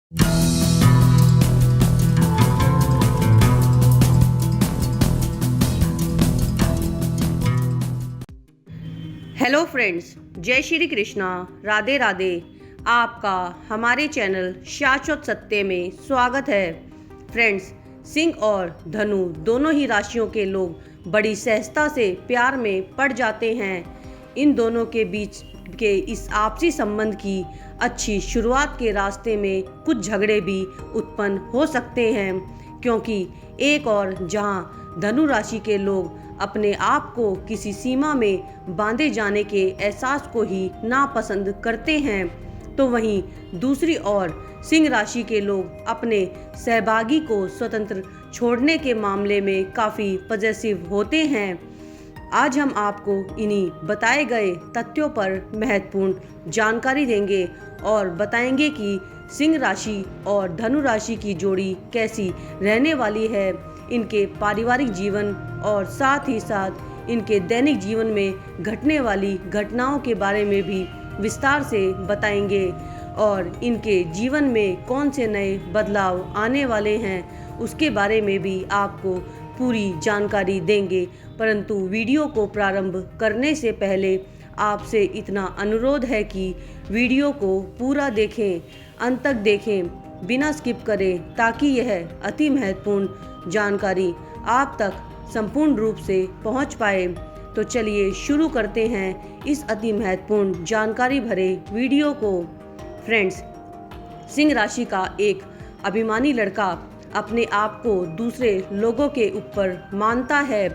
Hello friends, जय श्री कृष्णा, राधे राधे। आपका हमारे चैनल शाश्वत सत्य में स्वागत है। फ्रेंड्स, सिंह और धनु दोनों ही राशियों के लोग बड़ी सहजता से प्यार में पड़ जाते हैं। इन दोनों के बीच के इस आपसी संबंध की अच्छी शुरुआत के रास्ते में कुछ झगड़े भी उत्पन्न हो सकते हैं, क्योंकि एक और जहां धनु राशि के लोग अपने आप को किसी सीमा में बांधे जाने के एहसास को ही नापसंद करते हैं, तो वहीं दूसरी ओर सिंह राशि के लोग अपने सहभागी को स्वतंत्र छोड़ने के मामले में काफ़ी पॉजिटिव होते हैं। आज हम आपको इन्हीं बताए गए तथ्यों पर महत्वपूर्ण जानकारी देंगे और बताएंगे कि सिंह राशि और धनु राशि की जोड़ी कैसी रहने वाली है, इनके पारिवारिक जीवन और साथ ही साथ इनके दैनिक जीवन में घटने वाली घटनाओं के बारे में भी विस्तार से बताएंगे और इनके जीवन में कौन से नए बदलाव आने वाले हैं उसके बारे में भी आपको पूरी जानकारी देंगे। परंतु वीडियो को प्रारंभ करने से पहले आपसे इतना अनुरोध है कि वीडियो को पूरा देखें, अंत तक देखें, बिना स्किप करें, ताकि यह अति महत्वपूर्ण जानकारी आप तक संपूर्ण रूप से पहुंच पाए। तो चलिए शुरू करते हैं इस अति महत्वपूर्ण जानकारी भरे वीडियो को। फ्रेंड्स, सिंह राशि का एक अभिमानी लड़का अपने आप को दूसरे लोगों के ऊपर मानता है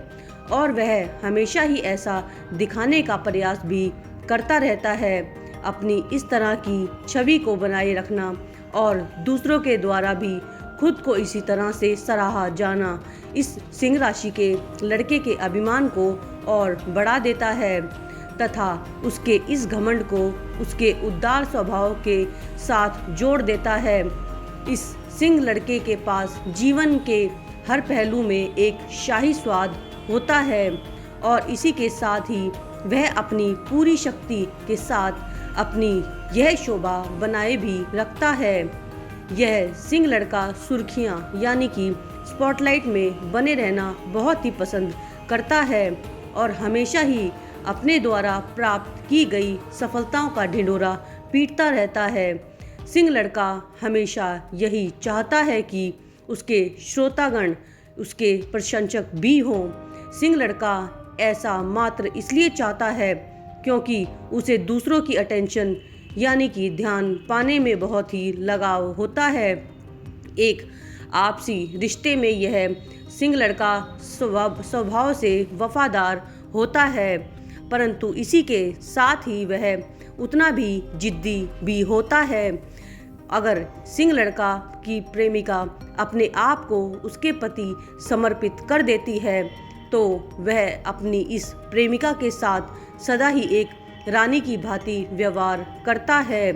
और वह हमेशा ही ऐसा दिखाने का प्रयास भी करता रहता है। अपनी इस तरह की छवि को बनाए रखना और दूसरों के द्वारा भी खुद को इसी तरह से सराहा जाना इस सिंह राशि के लड़के के अभिमान को और बढ़ा देता है तथा उसके इस घमंड को उसके उदार स्वभाव के साथ जोड़ देता है। इस सिंह लड़के के पास जीवन के हर पहलू में एक शाही स्वाद होता है और इसी के साथ ही वह अपनी पूरी शक्ति के साथ अपनी यह शोभा बनाए भी रखता है। यह सिंह लड़का सुर्खियां यानी कि स्पॉटलाइट में बने रहना बहुत ही पसंद करता है और हमेशा ही अपने द्वारा प्राप्त की गई सफलताओं का ढिंढोरा पीटता रहता है। सिंह लड़का हमेशा यही चाहता है कि उसके श्रोतागण उसके प्रशंसक भी हों। सिंह लड़का ऐसा मात्र इसलिए चाहता है क्योंकि उसे दूसरों की अटेंशन यानी कि ध्यान पाने में बहुत ही लगाव होता है। एक आपसी रिश्ते में यह सिंह लड़का स्वभाव से वफादार होता है, परंतु इसी के साथ ही वह उतना भी जिद्दी भी होता है। अगर सिंह लड़का की प्रेमिका अपने आप को उसके प्रति समर्पित कर देती है तो वह अपनी इस प्रेमिका के साथ सदा ही एक रानी की भांति व्यवहार करता है।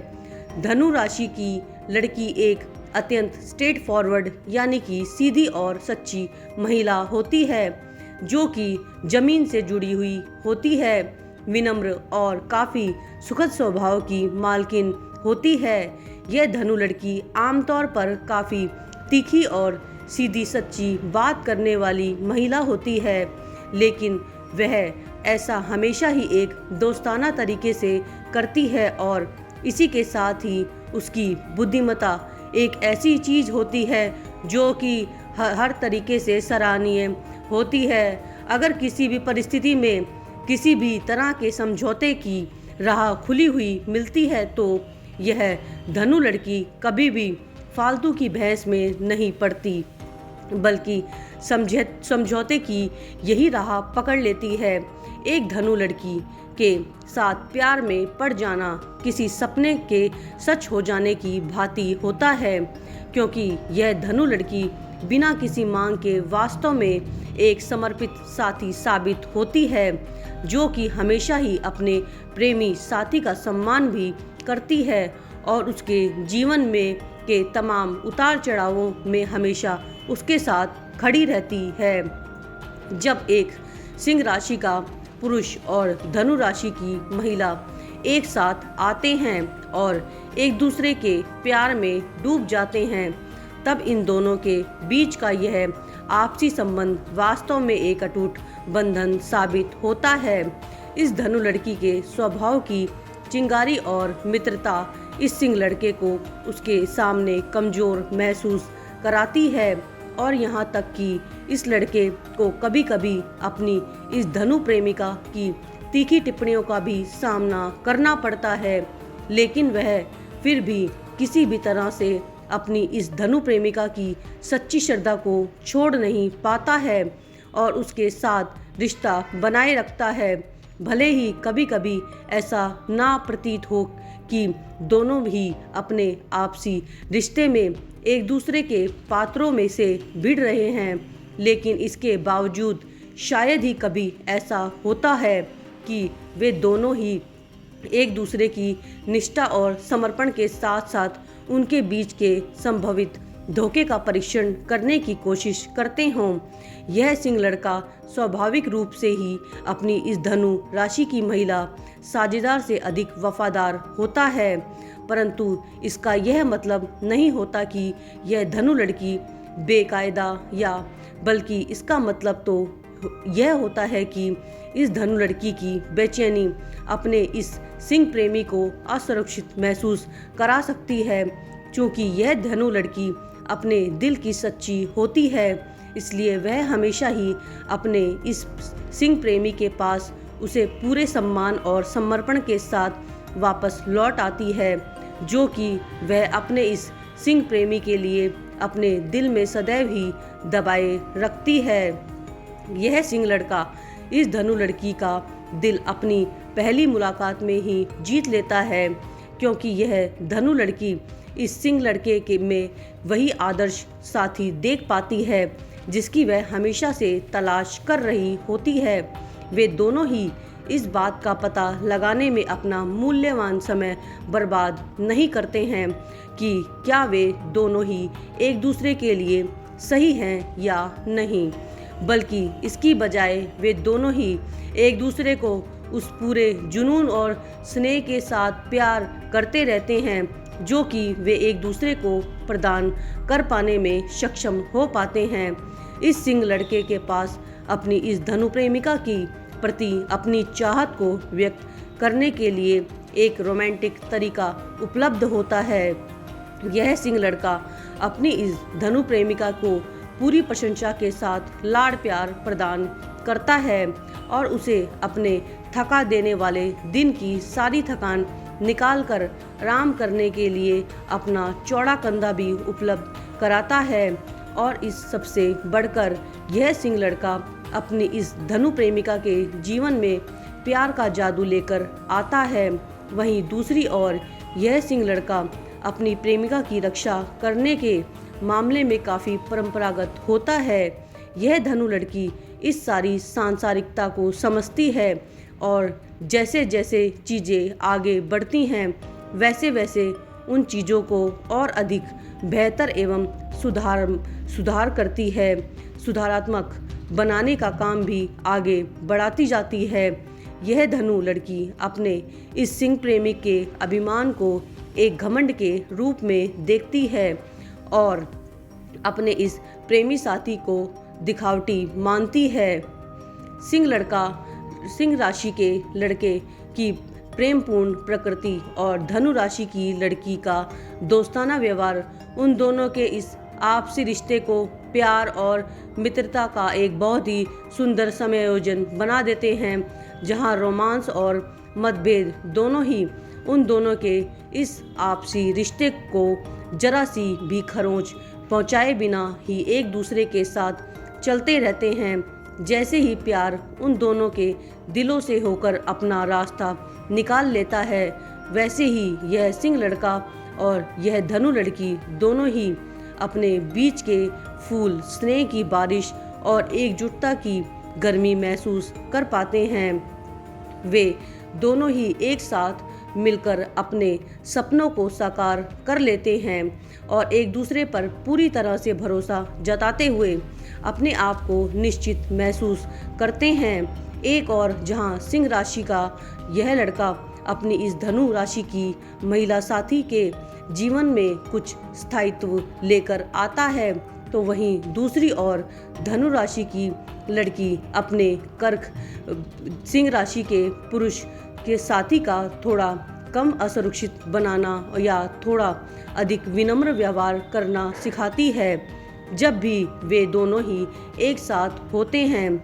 धनु राशि की लड़की एक अत्यंत स्ट्रेट फॉरवर्ड यानी कि सीधी और सच्ची महिला होती है, जो कि जमीन से जुड़ी हुई होती है, विनम्र और काफ़ी सुखद स्वभाव की मालकिन होती है। यह धनु लड़की आमतौर पर काफ़ी तीखी और सीधी सच्ची बात करने वाली महिला होती है, लेकिन वह ऐसा हमेशा ही एक दोस्ताना तरीके से करती है और इसी के साथ ही उसकी बुद्धिमत्ता एक ऐसी चीज़ होती है जो कि हर तरीके से सराहनीय होती है। अगर किसी भी परिस्थिति में किसी भी तरह के समझौते की राह खुली हुई मिलती है तो यह धनु लड़की कभी भी फालतू की बहस में नहीं पड़ती, बल्कि समझौते की यही राह पकड़ लेती है। एक धनु लड़की के साथ प्यार में पड़ जाना किसी सपने के सच हो जाने की भांति होता है, क्योंकि यह धनु लड़की बिना किसी मांग के वास्तव में एक समर्पित साथी साबित होती है, जो कि हमेशा ही अपने प्रेमी साथी का सम्मान भी करती है और उसके जीवन में के तमाम उतार चढ़ावों में हमेशा उसके साथ खड़ी रहती है। जब एक सिंह राशि का पुरुष और धनु राशि की महिला एक साथ आते हैं और एक दूसरे के प्यार में डूब जाते हैं, तब इन दोनों के बीच का यह आपसी संबंध वास्तव में एक अटूट बंधन साबित होता है। इस धनु लड़की के स्वभाव की चिंगारी और मित्रता इस सिंह लड़के को उसके सामने कमजोर महसूस कराती है और यहाँ तक कि इस लड़के को कभी कभी अपनी इस धनु प्रेमिका की तीखी टिप्पणियों का भी सामना करना पड़ता है, लेकिन वह फिर भी किसी भी तरह से अपनी इस धनु प्रेमिका की सच्ची श्रद्धा को छोड़ नहीं पाता है और उसके साथ रिश्ता बनाए रखता है, भले ही कभी कभी ऐसा ना प्रतीत हो कि दोनों भी अपने आपसी रिश्ते में एक दूसरे के पात्रों में से भिड़ रहे हैं, लेकिन इसके बावजूद शायद ही कभी ऐसा होता है कि वे दोनों ही एक दूसरे की निष्ठा और समर्पण के साथ साथ उनके बीच के संभवित धोखे का परीक्षण करने की कोशिश करते हों। यह सिंह लड़का स्वाभाविक रूप से ही अपनी इस धनु राशि की महिला साझेदार से अधिक वफादार होता है, परंतु इसका यह मतलब नहीं होता कि यह धनु लड़की बेकायदा या बल्कि इसका मतलब तो यह होता है कि इस धनु लड़की की बेचैनी अपने इस सिंह प्रेमी को असुरक्षित महसूस करा सकती है। क्योंकि यह धनु लड़की अपने दिल की सच्ची होती है, इसलिए वह हमेशा ही अपने इस सिंह प्रेमी के पास उसे पूरे सम्मान और समर्पण के साथ वापस लौट आती है, जो कि वह अपने इस सिंह प्रेमी के लिए अपने दिल में सदैव ही दबाए रखती है। यह सिंह लड़का इस धनु लड़की का दिल अपनी पहली मुलाकात में ही जीत लेता है, क्योंकि यह धनु लड़की इस सिंह लड़के के में वही आदर्श साथी देख पाती है जिसकी वह हमेशा से तलाश कर रही होती है। वे दोनों ही इस बात का पता लगाने में अपना मूल्यवान समय बर्बाद नहीं करते हैं कि क्या वे दोनों ही एक दूसरे के लिए सही हैं या नहीं, बल्कि इसकी बजाय वे दोनों ही एक दूसरे को उस पूरे जुनून और स्नेह के साथ प्यार करते रहते हैं जो कि वे एक दूसरे को प्रदान कर पाने में सक्षम हो पाते हैं। इस सिंह लड़के के पास अपनी इस धनु प्रेमिका की प्रति अपनी चाहत को व्यक्त करने के लिए एक रोमांटिक तरीका उपलब्ध होता है। यह सिंह लड़का अपनी इस धनु प्रेमिका को पूरी प्रशंसा के साथ लाड़ प्यार प्रदान करता है और उसे अपने थका देने वाले दिन की सारी थकान निकालकर आराम करने के लिए अपना चौड़ा कंधा भी उपलब्ध कराता है। और इस सबसे बढ़कर यह सिंह लड़का अपनी इस धनु प्रेमिका के जीवन में प्यार का जादू लेकर आता है। वहीं दूसरी ओर यह सिंह लड़का अपनी प्रेमिका की रक्षा करने के मामले में काफ़ी परंपरागत होता है। यह धनु लड़की इस सारी सांसारिकता को समझती है और जैसे जैसे चीज़ें आगे बढ़ती हैं वैसे वैसे उन चीज़ों को और अधिक बेहतर एवं सुधार करती है, सुधारात्मक बनाने का काम भी आगे बढ़ाती जाती है। यह धनु लड़की अपने इस सिंह प्रेमी के अभिमान को एक घमंड के रूप में देखती है और अपने इस प्रेमी साथी को दिखावटी मानती है। सिंह राशि के लड़के की प्रेमपूर्ण प्रकृति और धनु राशि की लड़की का दोस्ताना व्यवहार उन दोनों के इस आपसी रिश्ते को प्यार और मित्रता का एक बहुत ही सुंदर समायोजन बना देते हैं, जहां रोमांस और मतभेद दोनों ही उन दोनों के इस आपसी रिश्ते को जरा सी भी खरोंच पहुंचाए बिना ही एक दूसरे के साथ चलते रहते हैं। जैसे ही प्यार उन दोनों के दिलों से होकर अपना रास्ता निकाल लेता है, वैसे ही यह सिंह लड़का और यह धनु लड़की दोनों ही अपने बीच के फूल स्नेह की बारिश और एकजुटता की गर्मी महसूस कर पाते हैं। वे दोनों ही एक साथ मिलकर अपने सपनों को साकार कर लेते हैं और एक दूसरे पर पूरी तरह से भरोसा जताते हुए अपने आप को निश्चित महसूस करते हैं। एक और जहां सिंह राशि का यह लड़का अपनी इस धनु राशि की महिला साथी के जीवन में कुछ स्थायित्व लेकर आता है, तो वहीं दूसरी ओर धनु राशि की लड़की अपने कर्क सिंह राशि के पुरुष के साथी का थोड़ा कम असुरक्षित बनाना या थोड़ा अधिक विनम्र व्यवहार करना सिखाती है। जब भी वे दोनों ही एक साथ होते हैं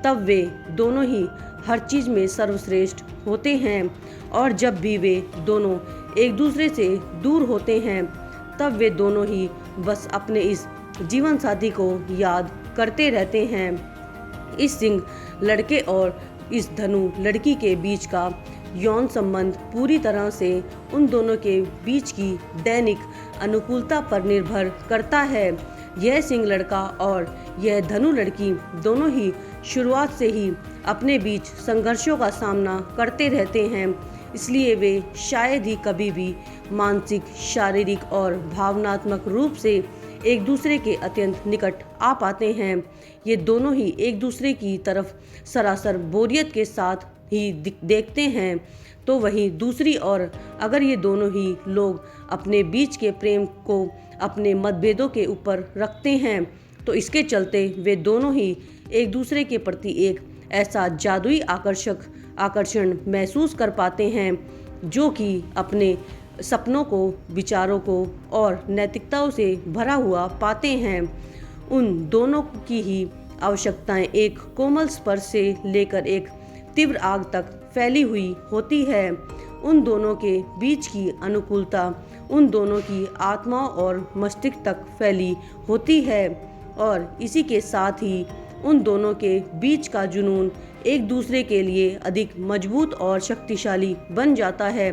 तब वे दोनों ही हर चीज़ में सर्वश्रेष्ठ होते हैं, और जब भी वे दोनों एक दूसरे से दूर होते हैं तब वे दोनों ही बस अपने इस जीवन साथी को याद करते रहते हैं। इस सिंह लड़के और इस धनु लड़की के बीच का यौन संबंध पूरी तरह से उन दोनों के बीच की दैनिक अनुकूलता पर निर्भर करता है। यह सिंह लड़का और यह धनु लड़की दोनों ही शुरुआत से ही अपने बीच संघर्षों का सामना करते रहते हैं, इसलिए वे शायद ही कभी भी मानसिक, शारीरिक और भावनात्मक रूप से एक दूसरे के अत्यंत निकट आ पाते हैं। ये दोनों ही एक दूसरे की तरफ सरासर बोरियत के साथ ही देखते हैं, तो वहीं दूसरी ओर अगर ये दोनों ही लोग अपने बीच के प्रेम को अपने मतभेदों के ऊपर रखते हैं तो इसके चलते वे दोनों ही एक दूसरे के प्रति एक ऐसा जादुई आकर्षण महसूस कर पाते हैं जो कि अपने सपनों को, विचारों को और नैतिकताओं से भरा हुआ पाते हैं। उन दोनों की ही आवश्यकताएं एक कोमल स्पर्श से लेकर एक तीव्र आग तक फैली हुई होती है। उन दोनों के बीच की अनुकूलता उन दोनों की आत्माओं और मस्तिष्क तक फैली होती है, और इसी के साथ ही उन दोनों के बीच का जुनून एक दूसरे के लिए अधिक मजबूत और शक्तिशाली बन जाता है।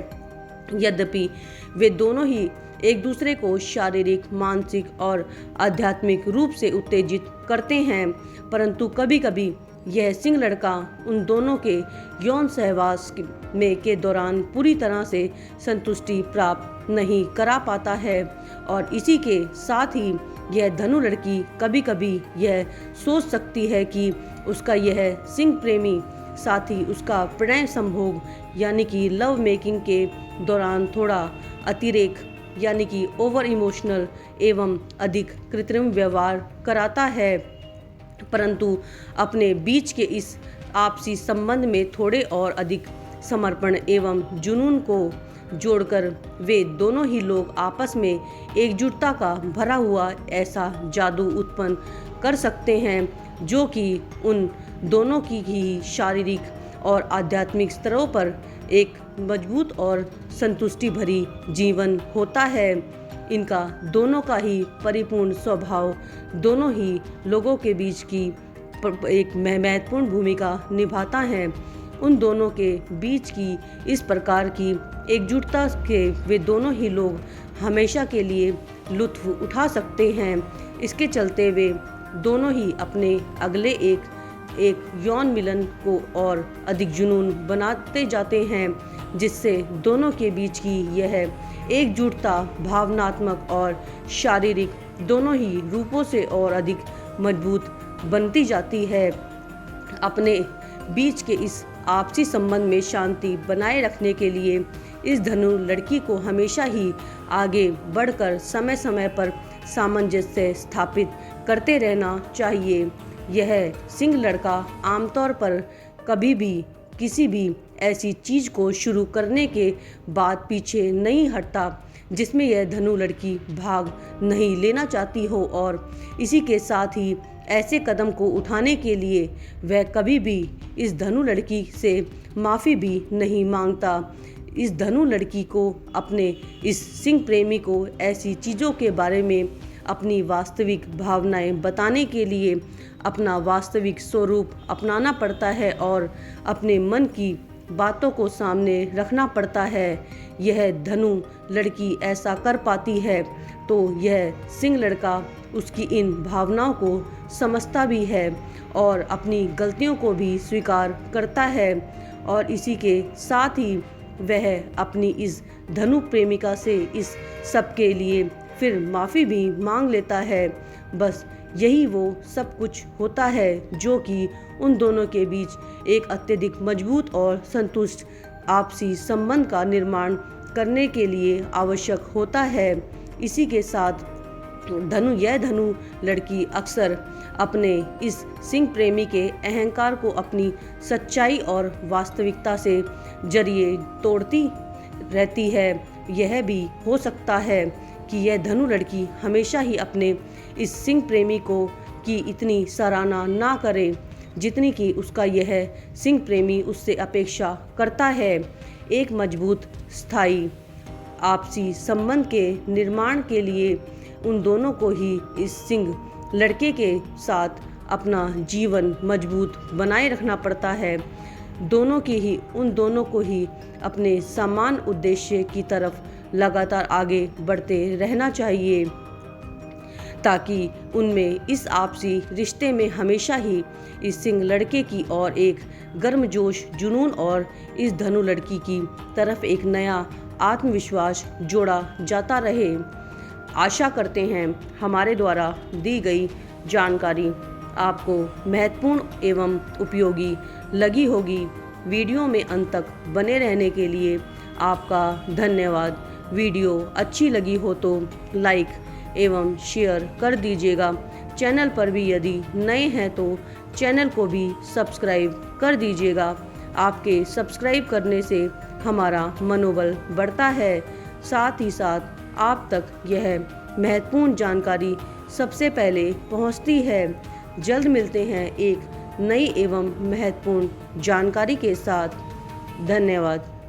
यद्यपि वे दोनों ही एक दूसरे को शारीरिक, मानसिक और आध्यात्मिक रूप से उत्तेजित करते हैं, परंतु कभी कभी यह सिंह लड़का उन दोनों के यौन सहवास के दौरान पूरी तरह से संतुष्टि प्राप्त नहीं करा पाता है, और इसी के साथ ही यह धनु लड़की कभी कभी यह सोच सकती है कि उसका यह सिंह प्रेमी साथी उसका प्रणय संभोग यानी कि लव मेकिंग के दौरान थोड़ा अतिरेक यानी कि ओवर इमोशनल एवं अधिक कृत्रिम व्यवहार कराता है, परंतु अपने बीच के इस आपसी संबंध में थोड़े और अधिक समर्पण एवं जुनून को जोड़कर वे दोनों ही लोग आपस में एकजुटता का भरा हुआ ऐसा जादू उत्पन्न कर सकते हैं जो कि उन दोनों की ही शारीरिक और आध्यात्मिक स्तरों पर एक मजबूत और संतुष्टि भरी जीवन होता है। इनका दोनों का ही परिपूर्ण स्वभाव दोनों ही लोगों के बीच की एक महत्वपूर्ण भूमिका निभाता है। उन दोनों के बीच की इस प्रकार की एकजुटता के वे दोनों ही लोग हमेशा के लिए लुत्फ उठा सकते हैं। इसके चलते वे दोनों ही अपने अगले एक यौन मिलन को और अधिक जुनून बनाते जाते हैं, जिससे दोनों के बीच की यह एकजुटता भावनात्मक और शारीरिक दोनों ही रूपों से और अधिक मजबूत बनती जाती है। अपने बीच के इस आपसी संबंध में शांति बनाए रखने के लिए इस धनु लड़की को हमेशा ही आगे बढ़कर समय समय पर सामंजस्य स्थापित करते रहना चाहिए। यह सिंह लड़का आमतौर पर कभी भी किसी भी ऐसी चीज को शुरू करने के बाद पीछे नहीं हटता जिसमें यह धनु लड़की भाग नहीं लेना चाहती हो, और इसी के साथ ही ऐसे कदम को उठाने के लिए वह कभी भी इस धनु लड़की से माफ़ी भी नहीं मांगता। इस धनु लड़की को अपने इस सिंह प्रेमी को ऐसी चीज़ों के बारे में अपनी वास्तविक भावनाएं बताने के लिए अपना वास्तविक स्वरूप अपनाना पड़ता है और अपने मन की बातों को सामने रखना पड़ता है। यह धनु लड़की ऐसा कर पाती है तो यह सिंह लड़का उसकी इन भावनाओं को समझता भी है और अपनी गलतियों को भी स्वीकार करता है, और इसी के साथ ही वह अपनी इस धनु प्रेमिका से इस सब के लिए फिर माफ़ी भी मांग लेता है। बस यही वो सब कुछ होता है जो कि उन दोनों के बीच एक अत्यधिक मजबूत और संतुष्ट आपसी संबंध का निर्माण करने के लिए आवश्यक होता है। इसी के साथ धनु लड़की अक्सर अपने इस सिंह प्रेमी के अहंकार को अपनी सच्चाई और वास्तविकता से जरिए तोड़ती रहती है। यह भी हो सकता है कि यह धनु लड़की हमेशा ही अपने इस सिंह प्रेमी को की इतनी सराहना ना करे जितनी कि उसका यह सिंह प्रेमी उससे अपेक्षा करता है। एक मजबूत स्थायी आपसी संबंध के निर्माण के लिए उन दोनों को ही इस सिंह लड़के के साथ अपना जीवन मजबूत बनाए रखना पड़ता है। उन दोनों को ही अपने समान उद्देश्य की तरफ लगातार आगे बढ़ते रहना चाहिए, ताकि उनमें इस आपसी रिश्ते में हमेशा ही इस सिंह लड़के की और एक गर्मजोश जुनून और इस धनु लड़की की तरफ एक नया आत्मविश्वास जोड़ा जाता रहे। आशा करते हैं हमारे द्वारा दी गई जानकारी आपको महत्वपूर्ण एवं उपयोगी लगी होगी। वीडियो में अंत तक बने रहने के लिए आपका धन्यवाद। वीडियो अच्छी लगी हो तो लाइक एवं शेयर कर दीजिएगा। चैनल पर भी यदि नए हैं तो चैनल को भी सब्सक्राइब कर दीजिएगा। आपके सब्सक्राइब करने से हमारा मनोबल बढ़ता है। साथ ही साथ आप तक यह महत्वपूर्ण जानकारी सबसे पहले पहुंचती है। जल्द मिलते हैं एक नई एवं महत्वपूर्ण जानकारी के साथ। धन्यवाद।